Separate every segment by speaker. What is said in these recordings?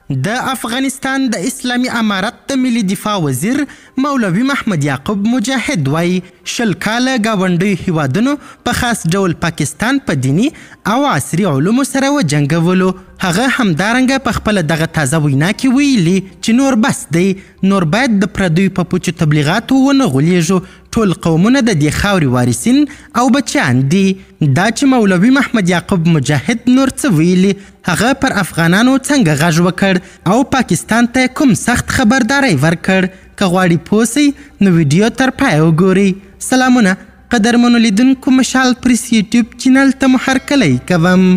Speaker 1: د افغانستان د اسلامي امارت د ملي دفاع وزیر مولوي محمد یعقوب مجاهد وایي 20 کاله ګاونډیو هیوادونو په خاص ډول پاکستان په دیني او عصري علومو سره وجنګولو. هغه همدارنګه په خپله دغه تازه وینا کې ویلي چې نور بس دی، نور باید د پردیو په پوچو تبلیغاتو ونه غولیږو. ټول قومونه د دې خاورې وارثین او بچیان دي. دا چې مولوي محمد یعقوب مجاهد نور څه ویلي، هغه پر افغانانو څنګه غږ وکړ او پاکستان ته کوم سخت خبرداری ورکړ. که غواړئ پوه سئ نو ویډیو تر پایه وګورئ. سلامونه قدرمنو لیدونکو، مشال پریس یوټیوب چینل ته مو هرکلی کوم.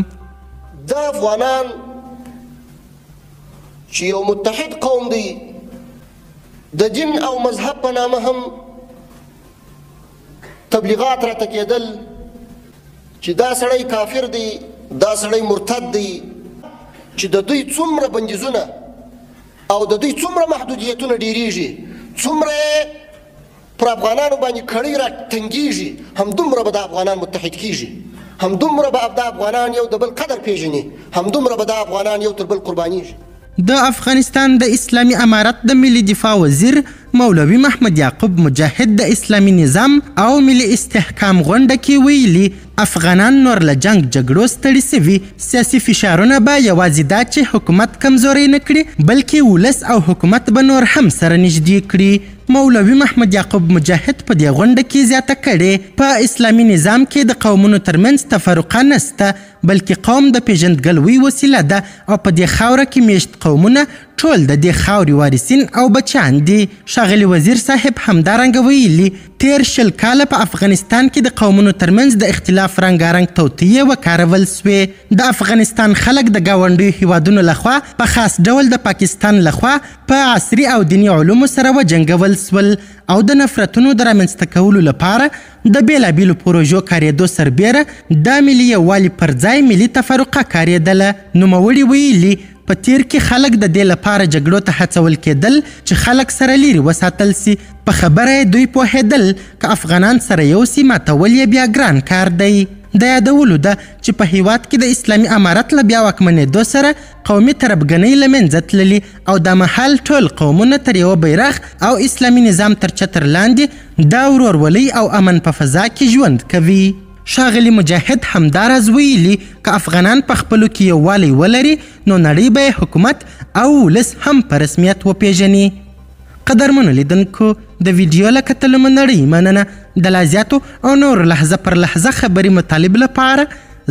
Speaker 2: دا افغانان چې یو متحد قوم دی، د دین او مذهب په نامه هم تبلیغات راته کېدل چې دا سړی کافر دی، دا سړی مرتد دی، چې د دوی څومره بندیزونه او د دوی څومره محدودیتونه ډیریږي، څومره پر افغانانو باندې کړۍ را ټینګېږي، همدومره به د افغانان متحد کېږي، همدومره به د افغانان یو د بل قدر پیژني، همدومره به د افغانان یو تر بل قربانیږي.
Speaker 1: د افغانستان د اسلامي امارت د ملي دفاع وزیر مولوي محمد یعقوب مجاهد د اسلامي نظام او ملي استحکام غونډه کې ویلي افغانان نور له جنگ جګړو ستړي سوي. سیاسي فشارونه به یوازې دا چې حکومت کمزوری نه کړي بلکې ولس او حکومت به نور هم سره نږدې کړي. مولوي محمد یعقوب مجاهد په دې غونډه کې زیاته کړې په اسلامي نظام کې د قومونو ترمنځ تفرقه نسته بلکې قوم د پیژندګلوۍ وسیله ده او په دې خاوره کې میشت قومونه ټول د دې خاورې وارثین او بچیان دي. ښاغلي وزیر صاحب همدارنګه ویلي تیر 20 کاله په افغانستان کې د قومونو ترمنځ د اختلاف رنګارنګ توطیې وکارول سوې. د افغانستان خلک د ګاونډیو هیوادونو لخوا په خاص ډول د پاکستان لخوا په عصري او دیني علومو سره وجنګول سول او د نفرتونو د رامنځته کولو لپاره د بیلابیلو پروژو کارېدو سربیره د ملي یووالي پر ځای ملي تفرقه کارېدله. نوموړي ویلي په تیر کې خلک د دې لپاره جګړو ته هڅول کېدل چې خلک سره لیرې وساتل سي. په خبره دوی پوهېدل که افغانان سره یو سي ماتول یې بیا ګران کار دی. د یادولو ده چې په هیواد کې د اسلامي امارت له بیا واکمنېدو سره قومي تربګنۍ له منځه تللي او دا مهال ټول قومونه تر یوه بیرغ او اسلامي نظام تر چتر لاندې د ورورولۍ او امن په فضا کې ژوند کوي. ښاغلي مجاهد همداراز ویلي که افغانان په خپلو کې یووالی ولري نو نړۍ به حکومت او ولس هم په رسمیت وپیژني. قدرمنو لیدونکو، د ویډیو له کتلو مو نړۍ مننه. د لا زیاتو او نور لحظه پر لحظه خبري مطالب لپاره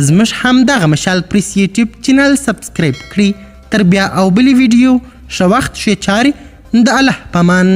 Speaker 1: زموږ همدغه مشال پریس یوټیوب چینل سبسکرایب کړئ. تر بیا او بلې ویډیو ښه وخت ښې چارې، د الله په امان.